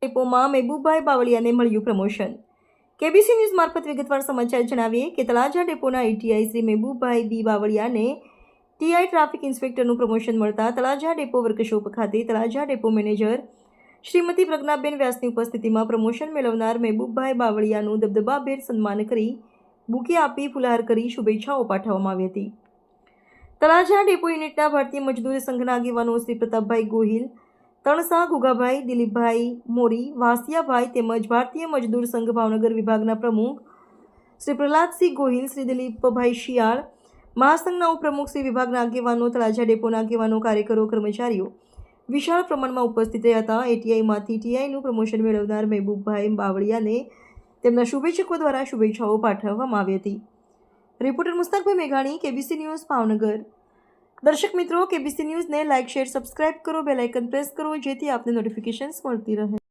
ડેપોમાં મહેબૂબભાઈ બાવળિયાને મળ્યું promotion. KBC news મારફત વિગતવાર સમાચાર જણાવીએ કે તળાજા ડેપોના એટીઆઈ શ્રી મહેબૂબભાઈ બી બાવળિયાને ટીઆઈ ટ્રાફિક ઇન્સ્પેક્ટરનું પ્રમોશન મળતા તળાજા ડેપો વર્કશોપ ખાતે તળાજા ડેપો મેનેજર શ્રીમતી પ્રજ્ઞાબેન વ્યાસની ઉપસ્થિતિમાં પ્રમોશન મેળવનાર મહેબૂબભાઈ બાવળિયાનું દબદબાભેર સન્માન કરી બુકે આપી ફુલહાર કરી શુભેચ્છાઓ પાઠવવામાં આવી હતી। તળાજા ડેપો યુનિટના ભારતીય મજદૂર સંઘના આગેવાનો શ્રી પ્રતાપભાઈ ગોહિલ, તણસા ગુગાભાઈ, દિલીપભાઈ મોરી, વાસિયાભાઈ તેમજ ભારતીય મજદૂર સંઘ ભાવનગર વિભાગના પ્રમુખ શ્રી પ્રહલાદસિંહ ગોહિલ, શ્રી દિલીપભાઈ શિયાળ, મહાસંઘના ઉપપ્રમુખ શ્રી વિભાગના આગેવાનો, તળાજા ડેપોના આગેવાનો, કાર્યકરો, કર્મચારીઓ વિશાળ પ્રમાણમાં ઉપસ્થિત રહ્યા હતા। એટીઆઈમાંથી ટીઆઈનું પ્રમોશન મેળવનાર મહેબૂબભાઈ બાવળિયાને તેમના શુભેચ્છકો દ્વારા શુભેચ્છાઓ પાઠવવામાં આવી હતી। રિપોર્ટર મુસ્તાકભાઈ મેઘાણી, કેબીસી ન્યૂઝ, ભાવનગર। દર્શક મિત્રો, કેબીસી ન્યૂઝને લાઇક, શેર, સબસ્ક્રાઇબ કરો, બેલ આઇકન પ્રેસ કરો જેથી આપને નોટિફિકેશન્સ મળતી રહે।